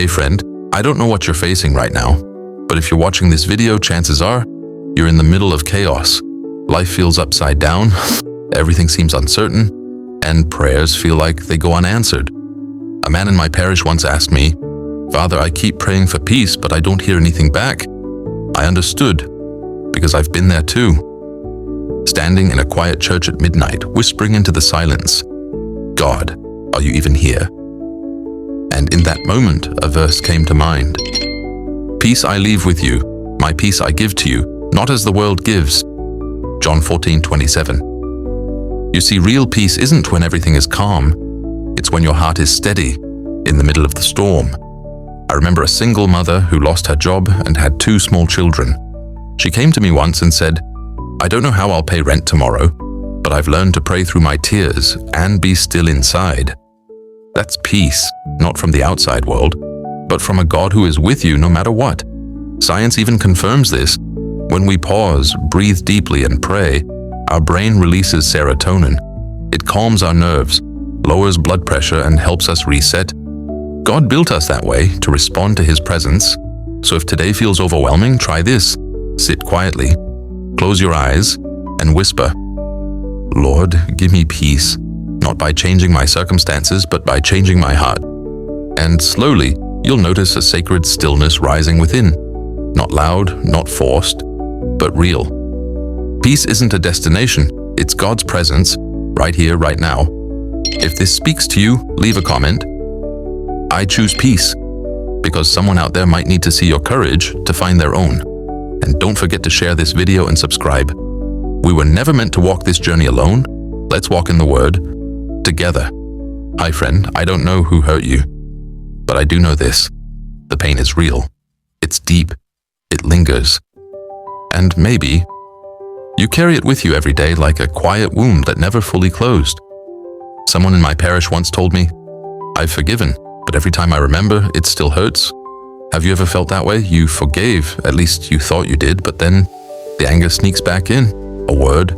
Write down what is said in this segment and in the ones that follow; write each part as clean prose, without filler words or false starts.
Hey friend, I don't know what you're facing right now, but if you're watching this video, chances are you're in the middle of chaos. Life feels upside down, everything seems uncertain, and prayers feel like they go unanswered. A man in my parish once asked me, "Father, I keep praying for peace, but I don't hear anything back." I understood, because I've been there too. Standing in a quiet church at midnight, whispering into the silence, "God, are you even here?" And in that moment, a verse came to mind. "Peace I leave with you, my peace I give to you, not as the world gives." John 14:27. You see, real peace isn't when everything is calm. It's when your heart is steady in the middle of the storm. I remember a single mother who lost her job and had 2 small children. She came to me once and said, "I don't know how I'll pay rent tomorrow, but I've learned to pray through my tears and be still inside." That's peace, not from the outside world, but from a God who is with you no matter what. Science even confirms this. When we pause, breathe deeply, and pray, our brain releases serotonin. It calms our nerves, lowers blood pressure, and helps us reset. God built us that way to respond to His presence. So if today feels overwhelming, try this. Sit quietly, close your eyes, and whisper, "Lord, give me peace, not by changing my circumstances, but by changing my heart." And slowly, you'll notice a sacred stillness rising within. Not loud, not forced, but real. Peace isn't a destination, it's God's presence, right here, right now. If this speaks to you, leave a comment. I choose peace, because someone out there might need to see your courage to find their own. And don't forget to share this video and subscribe. We were never meant to walk this journey alone. Let's walk in the Word together. Hi friend, I don't know who hurt you, but I do know this. The pain is real. It's deep. It lingers. And maybe you carry it with you every day like a quiet wound that never fully closed. Someone in my parish once told me, "I've forgiven, but every time I remember, it still hurts." Have you ever felt that way? You forgave, at least you thought you did, but then the anger sneaks back in. A word,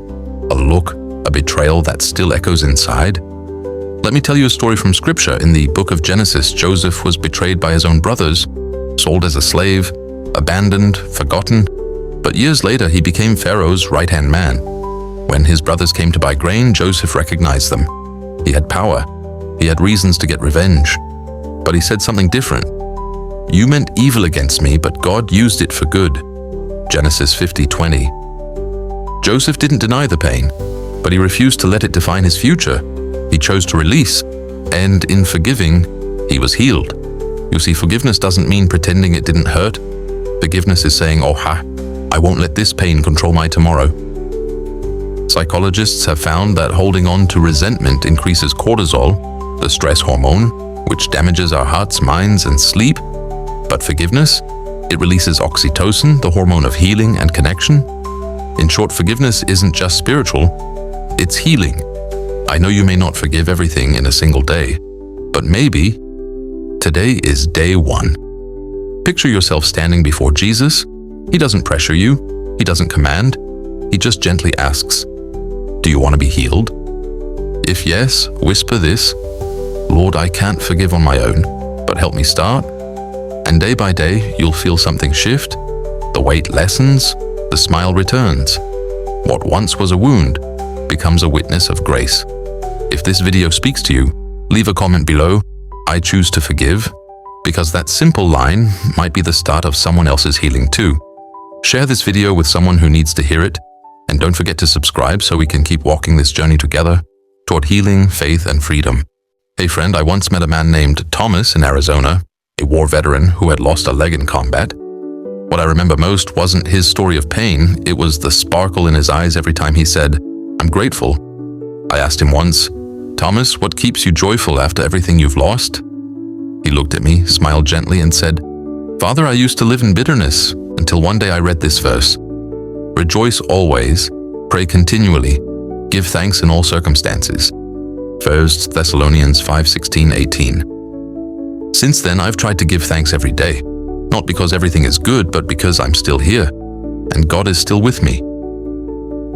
a look, a betrayal that still echoes inside. Let me tell you a story from Scripture. In the book of Genesis, Joseph was betrayed by his own brothers, sold as a slave, abandoned, forgotten, but years later he became Pharaoh's right-hand man. When his brothers came to buy grain, Joseph recognized them. He had power. He had reasons to get revenge. But he said something different. "You meant evil against me, but God used it for good." Genesis 50:20. Joseph didn't deny the pain, but he refused to let it define his future. He chose to release, and in forgiving, he was healed. You see, forgiveness doesn't mean pretending it didn't hurt. Forgiveness is saying, "Oh ha, I won't let this pain control my tomorrow." Psychologists have found that holding on to resentment increases cortisol, the stress hormone, which damages our hearts, minds, and sleep. But forgiveness, it releases oxytocin, the hormone of healing and connection. In short, forgiveness isn't just spiritual, it's healing. I know you may not forgive everything in a single day, but maybe today is day 1. Picture yourself standing before Jesus. He doesn't pressure you, He doesn't command, He just gently asks, "Do you want to be healed?" If yes, whisper this, "Lord, I can't forgive on my own, but help me start." And day by day, you'll feel something shift. The weight lessens, the smile returns. What once was a wound becomes a witness of grace. If this video speaks to you, leave a comment below. I choose to forgive, because that simple line might be the start of someone else's healing too. Share this video with someone who needs to hear it, and don't forget to subscribe so we can keep walking this journey together toward healing, faith, and freedom. Hey friend, I once met a man named Thomas in Arizona, a war veteran who had lost a leg in combat. What I remember most wasn't his story of pain, it was the sparkle in his eyes every time he said, "I'm grateful." I asked him once, "Thomas, what keeps you joyful after everything you've lost?" He looked at me, smiled gently, and said, "Father, I used to live in bitterness until one day I read this verse. Rejoice always, pray continually, give thanks in all circumstances." 1 Thessalonians 5:16-18. Since then, I've tried to give thanks every day, not because everything is good, but because I'm still here, and God is still with me.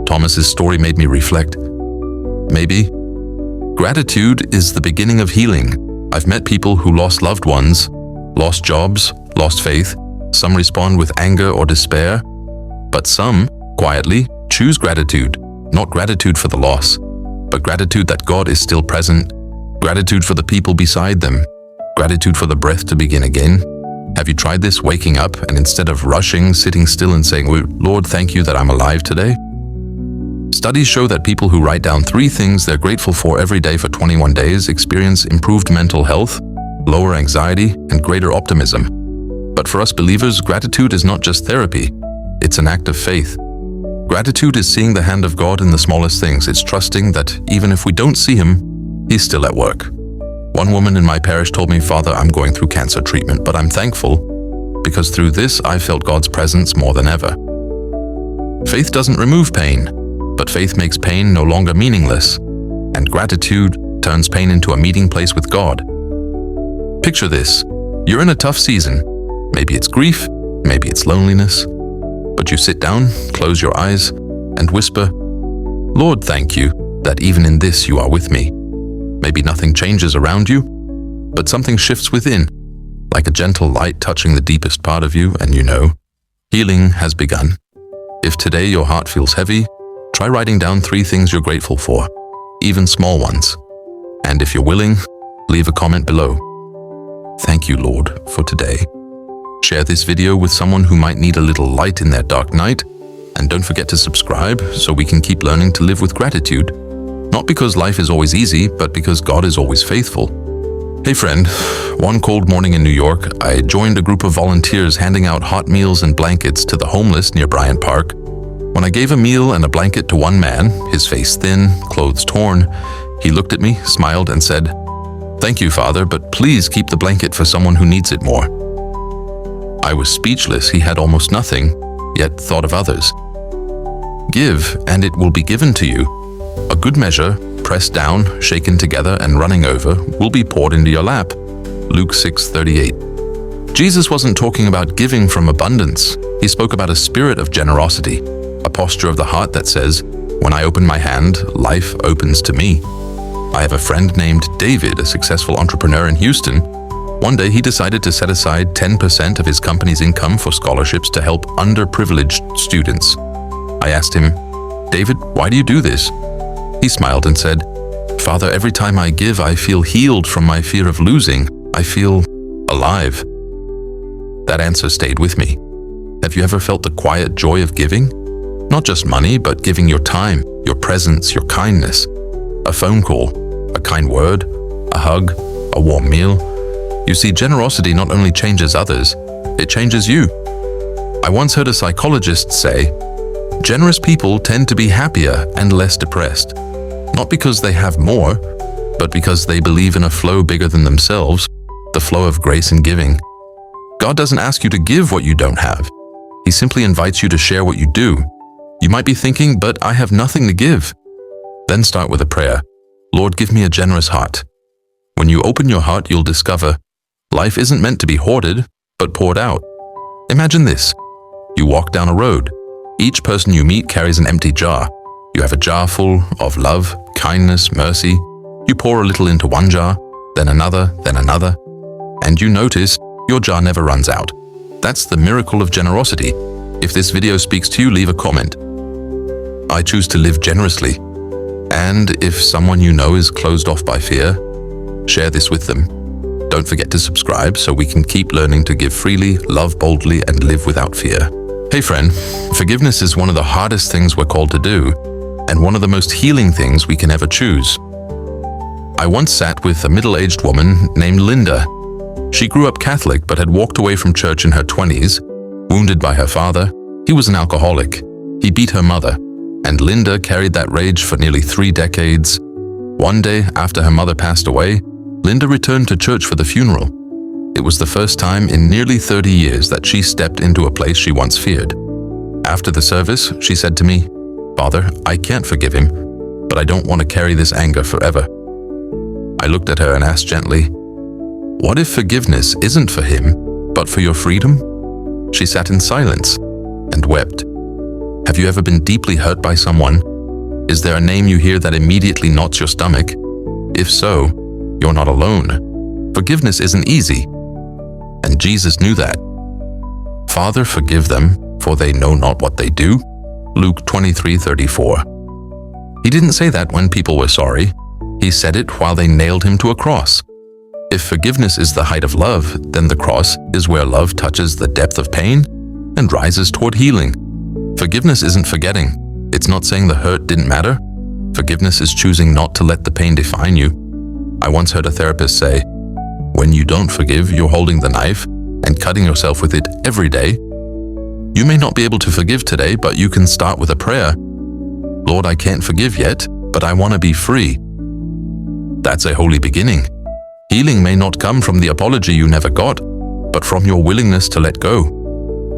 Thomas's story made me reflect. Maybe gratitude is the beginning of healing. I've met people who lost loved ones, lost jobs, lost faith. Some respond with anger or despair. But some, quietly, choose gratitude, not gratitude for the loss, but gratitude that God is still present, gratitude for the people beside them, gratitude for the breath to begin again. Have you tried this, waking up and instead of rushing, sitting still and saying, Lord, thank you that I'm alive today? Studies show that people who write down 3 things they're grateful for every day for 21 days experience improved mental health, lower anxiety, and greater optimism. But for us believers, gratitude is not just therapy, it's an act of faith. Gratitude is seeing the hand of God in the smallest things. It's trusting that even if we don't see Him, He's still at work. One woman in my parish told me, Father, I'm going through cancer treatment, but I'm thankful because through this I felt God's presence more than ever. Faith doesn't remove pain, but faith makes pain no longer meaningless, and gratitude turns pain into a meeting place with God. Picture this. You're in a tough season. Maybe it's grief, maybe it's loneliness. But you sit down, close your eyes, and whisper, Lord, thank you that even in this you are with me. Maybe nothing changes around you, but something shifts within, like a gentle light touching the deepest part of you, and you know, healing has begun. If today your heart feels heavy, try writing down 3 things you're grateful for, even small ones. And if you're willing, leave a comment below. Thank you, Lord, for today. Share this video with someone who might need a little light in their dark night, and don't forget to subscribe so we can keep learning to live with gratitude. Not because life is always easy, but because God is always faithful. Hey friend, one cold morning in New York, I joined a group of volunteers handing out hot meals and blankets to the homeless near Bryant Park. When I gave a meal and a blanket to one man, his face thin, clothes torn, he looked at me, smiled, and said, Thank you, Father, but please keep the blanket for someone who needs it more. I was speechless. He had almost nothing, yet thought of others. Give, and it will be given to you. A good measure, pressed down, shaken together, and running over, will be poured into your lap. Luke 6:38. Jesus wasn't talking about giving from abundance. He spoke about a spirit of generosity, a posture of the heart that says, when I open my hand, life opens to me. I have a friend named David, a successful entrepreneur in Houston. One day he decided to set aside 10% of his company's income for scholarships to help underprivileged students. I asked him, David, why do you do this? He smiled and said, Father, every time I give, I feel healed from my fear of losing. I feel alive. That answer stayed with me. Have you ever felt the quiet joy of giving? Not just money, but giving your time, your presence, your kindness. A phone call, a kind word, a hug, a warm meal. You see, generosity not only changes others, it changes you. I once heard a psychologist say, generous people tend to be happier and less depressed, not because they have more, but because they believe in a flow bigger than themselves, the flow of grace and giving. God doesn't ask you to give what you don't have. He simply invites you to share what you do. You might be thinking, but I have nothing to give. Then start with a prayer. Lord, give me a generous heart. When you open your heart, you'll discover life isn't meant to be hoarded, but poured out. Imagine this. You walk down a road. Each person you meet carries an empty jar. You have a jar full of love, kindness, mercy. You pour a little into one jar, then another, and you notice your jar never runs out. That's the miracle of generosity. If this video speaks to you, leave a comment. I choose to live generously. And if someone you know is closed off by fear, share this with them. Don't forget to subscribe so we can keep learning to give freely, love boldly, and live without fear. Hey friend, forgiveness is one of the hardest things we're called to do, and one of the most healing things we can ever choose. I once sat with a middle-aged woman named Linda. She grew up Catholic but had walked away from church in her 20s, wounded by her father. He was an alcoholic. He beat her mother, and Linda carried that rage for nearly 3 decades. One day, after her mother passed away, Linda returned to church for the funeral. It was the first time in nearly 30 years that she stepped into a place she once feared. After the service, she said to me, Father, I can't forgive him, but I don't want to carry this anger forever. I looked at her and asked gently, what if forgiveness isn't for him, but for your freedom? She sat in silence and wept. Have you ever been deeply hurt by someone? Is there a name you hear that immediately knots your stomach? If so, you're not alone. Forgiveness isn't easy. And Jesus knew that. Father, forgive them, for they know not what they do. Luke 23:34. He didn't say that when people were sorry. He said it while they nailed him to a cross. If forgiveness is the height of love, then the cross is where love touches the depth of pain and rises toward healing. Forgiveness isn't forgetting. It's not saying the hurt didn't matter. Forgiveness is choosing not to let the pain define you. I once heard a therapist say, when you don't forgive, you're holding the knife and cutting yourself with it every day. You may not be able to forgive today, but you can start with a prayer. Lord, I can't forgive yet, but I want to be free. That's a holy beginning. Healing may not come from the apology you never got, but from your willingness to let go.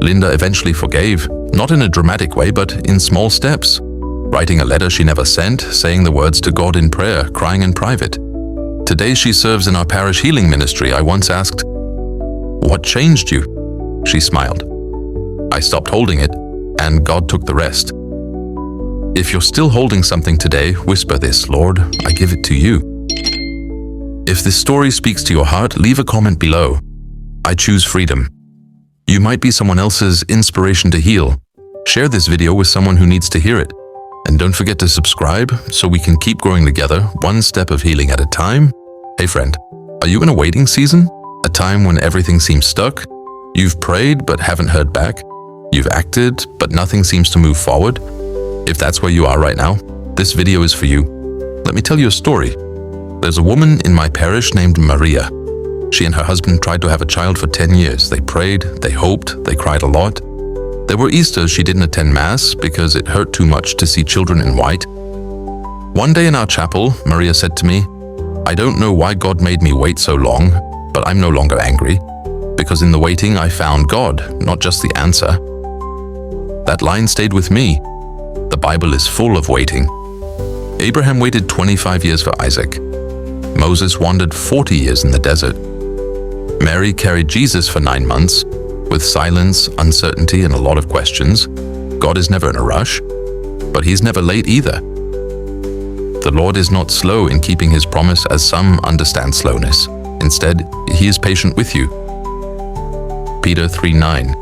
Linda eventually forgave, not in a dramatic way, but in small steps. Writing a letter she never sent, saying the words to God in prayer, crying in private. Today she serves in our parish healing ministry. I once asked, "What changed you?" She smiled. I stopped holding it, and God took the rest. If you're still holding something today, whisper this, Lord, I give it to you. If this story speaks to your heart, leave a comment below. I choose freedom. You might be someone else's inspiration to heal. Share this video with someone who needs to hear it. And don't forget to subscribe so we can keep growing together, one step of healing at a time. Hey friend, are you in a waiting season? A time when everything seems stuck? You've prayed but haven't heard back? You've acted but nothing seems to move forward? If that's where you are right now, this video is for you. Let me tell you a story. There's a woman in my parish named Maria. She and her husband tried to have a child for 10 years. They prayed, they hoped, they cried a lot. There were Easters she didn't attend Mass because it hurt too much to see children in white. One day in our chapel, Maria said to me, I don't know why God made me wait so long, but I'm no longer angry, because in the waiting I found God, not just the answer. That line stayed with me. The Bible is full of waiting. Abraham waited 25 years for Isaac. Moses wandered 40 years in the desert. Mary carried Jesus for 9 months, with silence, uncertainty, and a lot of questions. God is never in a rush, but He's never late either. The Lord is not slow in keeping His promise as some understand slowness. Instead, He is patient with you. Peter 3:9.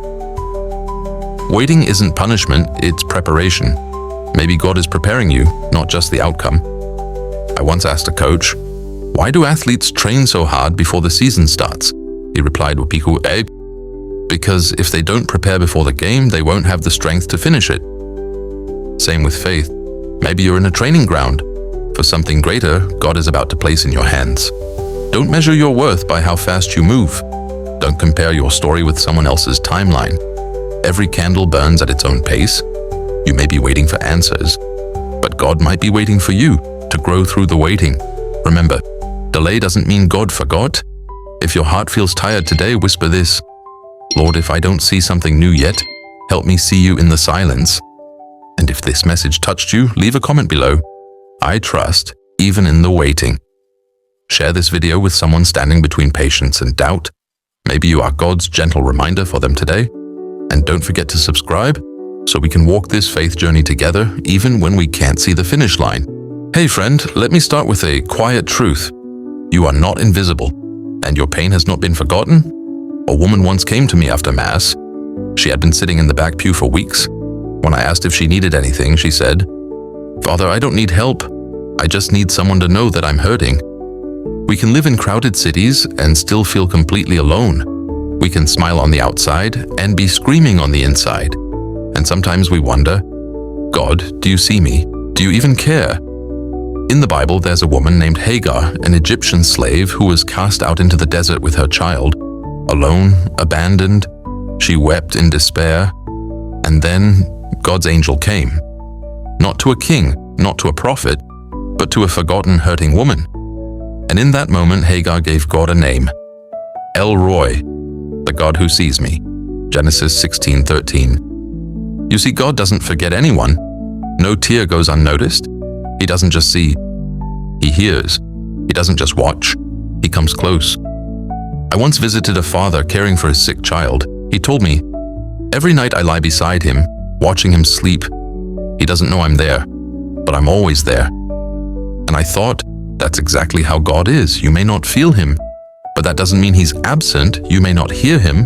Waiting isn't punishment, it's preparation. Maybe God is preparing you, not just the outcome. I once asked a coach, why do athletes train so hard before the season starts? He replied, because if they don't prepare before the game, they won't have the strength to finish it. Same with faith. Maybe you're in a training ground for something greater God is about to place in your hands. Don't measure your worth by how fast you move. Don't compare your story with someone else's timeline. Every candle burns at its own pace. You may be waiting for answers, but God might be waiting for you to grow through the waiting. Remember, delay doesn't mean God forgot. If your heart feels tired today, whisper this, Lord, if I don't see something new yet, help me see you in the silence. And if this message touched you, leave a comment below. I trust, even in the waiting. Share this video with someone standing between patience and doubt. Maybe you are God's gentle reminder for them today. And don't forget to subscribe so we can walk this faith journey together even when we can't see the finish line. Hey friend, let me start with a quiet truth. You are not invisible, and your pain has not been forgotten. A woman once came to me after Mass. She had been sitting in the back pew for weeks. When I asked if she needed anything, she said, Father, I don't need help. I just need someone to know that I'm hurting. We can live in crowded cities and still feel completely alone. We can smile on the outside and be screaming on the inside. And sometimes we wonder, God, do you see me? Do you even care? In the Bible, there's a woman named Hagar, an Egyptian slave who was cast out into the desert with her child. Alone, abandoned, she wept in despair. And then God's angel came. Not to a king, not to a prophet, but to a forgotten, hurting woman. And in that moment, Hagar gave God a name. El Roi, the God who sees me. Genesis 16:13. You see, God doesn't forget anyone. No tear goes unnoticed. He doesn't just see, He hears. He doesn't just watch, He comes close. I once visited a father caring for his sick child. He told me, every night I lie beside him, watching him sleep. He doesn't know I'm there, but I'm always there. And I thought, that's exactly how God is. You may not feel Him, But that doesn't mean he's absent. You may not hear him,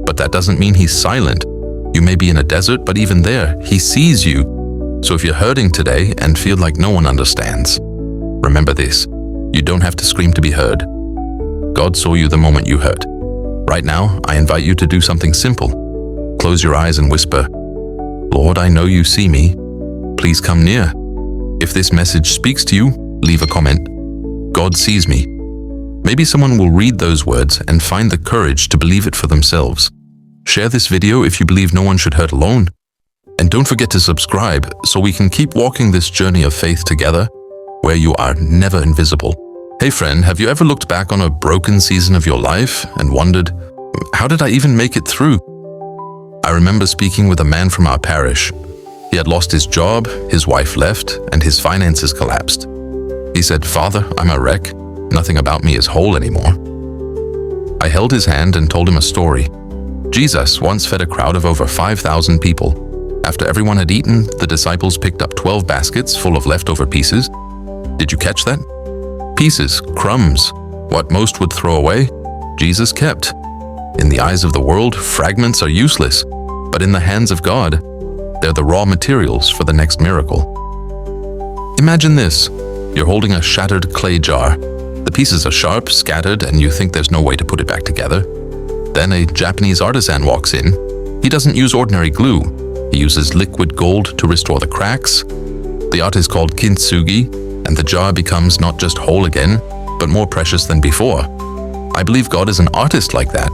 but that doesn't mean he's silent. You may be in a desert, but even there, he sees you. So if you're hurting today and feel like no one understands, remember this: you don't have to scream to be heard. God saw you the moment you hurt. Right now, I invite you to do something simple. Close your eyes and whisper, "Lord, I know you see me. Please come near." If this message speaks to you, leave a comment. God sees me. Maybe someone will read those words and find the courage to believe it for themselves. Share this video if you believe no one should hurt alone. And don't forget to subscribe so we can keep walking this journey of faith together, where you are never invisible. Hey friend, have you ever looked back on a broken season of your life and wondered, how did I even make it through? I remember speaking with a man from our parish. He had lost his job, his wife left, and his finances collapsed. He said, "Father, I'm a wreck. Nothing about me is whole anymore." I held his hand and told him a story. Jesus once fed a crowd of over 5,000 people. After everyone had eaten, the disciples picked up 12 baskets full of leftover pieces. Did you catch that? Pieces, crumbs, what most would throw away, Jesus kept. In the eyes of the world, fragments are useless, but in the hands of God, they're the raw materials for the next miracle. Imagine this: you're holding a shattered clay jar. The pieces are sharp, scattered, and you think there's no way to put it back together. Then a Japanese artisan walks in. He doesn't use ordinary glue. He uses liquid gold to restore the cracks. The art is called kintsugi, and the jar becomes not just whole again, but more precious than before. I believe God is an artist like that.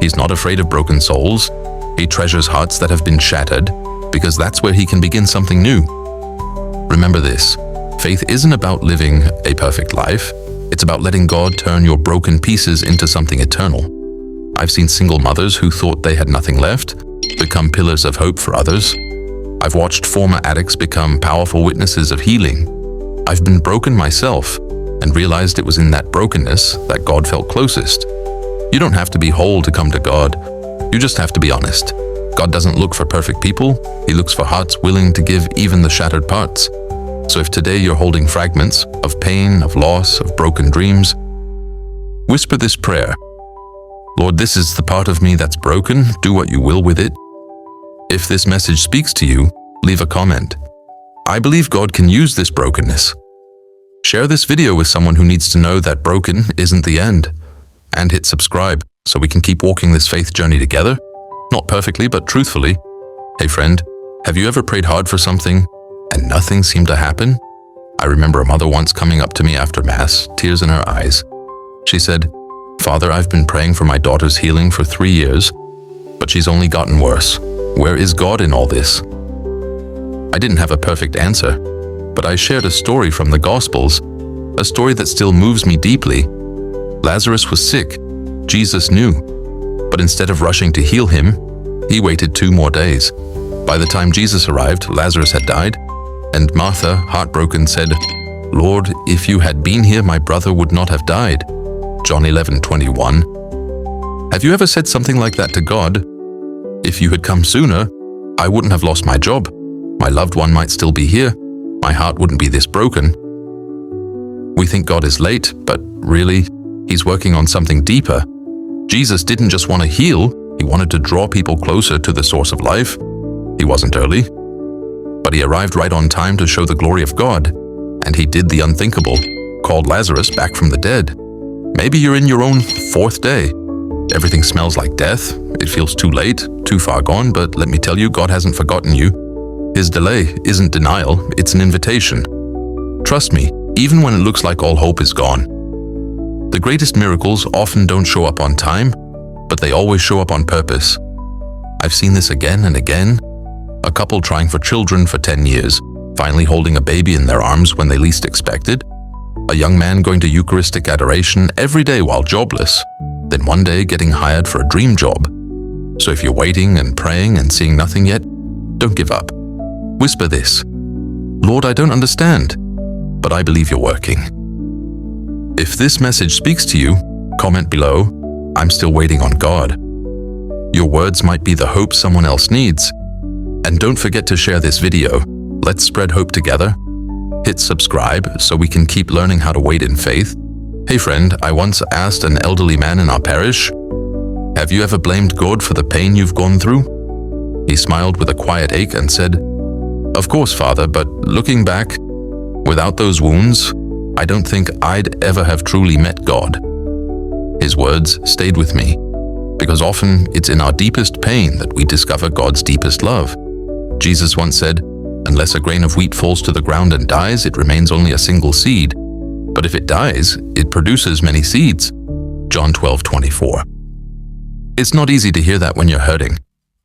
He's not afraid of broken souls. He treasures hearts that have been shattered, because that's where he can begin something new. Remember this: faith isn't about living a perfect life. It's about letting God turn your broken pieces into something eternal. I've seen single mothers who thought they had nothing left become pillars of hope for others. I've watched former addicts become powerful witnesses of healing. I've been broken myself and realized it was in that brokenness that God felt closest. You don't have to be whole to come to God. You just have to be honest. God doesn't look for perfect people. He looks for hearts willing to give even the shattered parts. So if today you're holding fragments of pain, of loss, of broken dreams, whisper this prayer: "Lord, this is the part of me that's broken. Do what you will with it." If this message speaks to you, leave a comment. I believe God can use this brokenness. Share this video with someone who needs to know that broken isn't the end. And hit subscribe so we can keep walking this faith journey together. Not perfectly, but truthfully. Hey friend, have you ever prayed hard for something and nothing seemed to happen? I remember a mother once coming up to me after Mass, tears in her eyes. She said, "Father, I've been praying for my daughter's healing for 3 years, but she's only gotten worse. Where is God in all this?" I didn't have a perfect answer, but I shared a story from the Gospels, a story that still moves me deeply. Lazarus was sick. Jesus knew. But instead of rushing to heal him, he waited 2 more days. By the time Jesus arrived, Lazarus had died, and Martha, heartbroken, said, "Lord, if you had been here, my brother would not have died." John 11:21. Have you ever said something like that to God? If you had come sooner, I wouldn't have lost my job. My loved one might still be here. My heart wouldn't be this broken. We think God is late, but really, He's working on something deeper. Jesus didn't just want to heal, He wanted to draw people closer to the source of life. He wasn't early, but He arrived right on time to show the glory of God. And He did the unthinkable, called Lazarus back from the dead. Maybe you're in your own 4th day. Everything smells like death. It feels too late, too far gone, but let me tell you, God hasn't forgotten you. His delay isn't denial, it's an invitation. Trust me, even when it looks like all hope is gone. The greatest miracles often don't show up on time, but they always show up on purpose. I've seen this again and again. A couple trying for children for 10 years, finally holding a baby in their arms when they least expected. A young man going to Eucharistic adoration every day while jobless, then one day getting hired for a dream job. So if you're waiting and praying and seeing nothing yet, don't give up. Whisper this: "Lord, I don't understand, but I believe you're working." If this message speaks to you, comment below, "I'm still waiting on God." Your words might be the hope someone else needs. And don't forget to share this video. Let's spread hope together. Hit subscribe so we can keep learning how to wait in faith. Hey friend, I once asked an elderly man in our parish, "Have you ever blamed God for the pain you've gone through?" He smiled with a quiet ache and said, "Of course, Father, but looking back, without those wounds, I don't think I'd ever have truly met God." His words stayed with me, because often it's in our deepest pain that we discover God's deepest love. Jesus once said, "Unless a grain of wheat falls to the ground and dies, it remains only a single seed. But if it dies, it produces many seeds." John 12:24. It's not easy to hear that when you're hurting,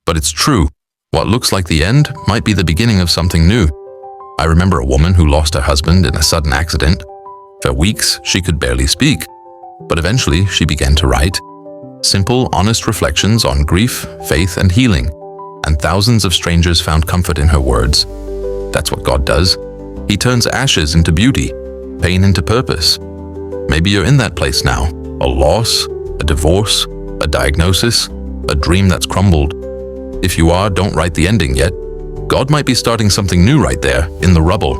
but it's true. What looks like the end might be the beginning of something new. I remember a woman who lost her husband in a sudden accident. For weeks, she could barely speak, but eventually she began to write. Simple, honest reflections on grief, faith, and healing, and thousands of strangers found comfort in her words. That's what God does. He turns ashes into beauty, pain into purpose. Maybe you're in that place now. A loss, a divorce, a diagnosis, a dream that's crumbled. If you are, don't write the ending yet. God might be starting something new right there, in the rubble.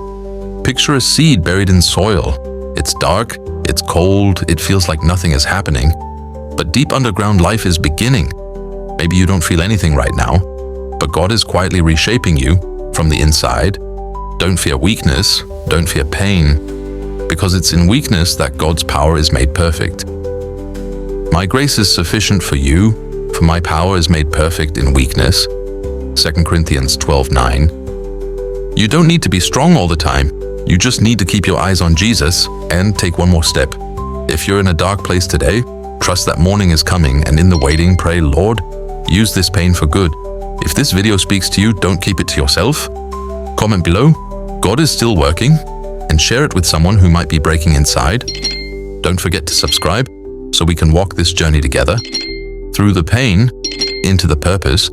Picture a seed buried in soil. It's dark, it's cold, it feels like nothing is happening. But deep underground life is beginning. Maybe you don't feel anything right now, but God is quietly reshaping you from the inside. Don't fear weakness, don't fear pain, because it's in weakness that God's power is made perfect. My grace is sufficient for you, for my power is made perfect in weakness. 2 Corinthians 12:9. You don't need to be strong all the time. You just need to keep your eyes on Jesus and take one more step. If you're in a dark place today, trust that morning is coming, and in the waiting, pray, "Lord, use this pain for good." If this video speaks to you, don't keep it to yourself. Comment below, God is still working, and share it with someone who might be breaking inside. Don't forget to subscribe so we can walk this journey together, through the pain, into the purpose,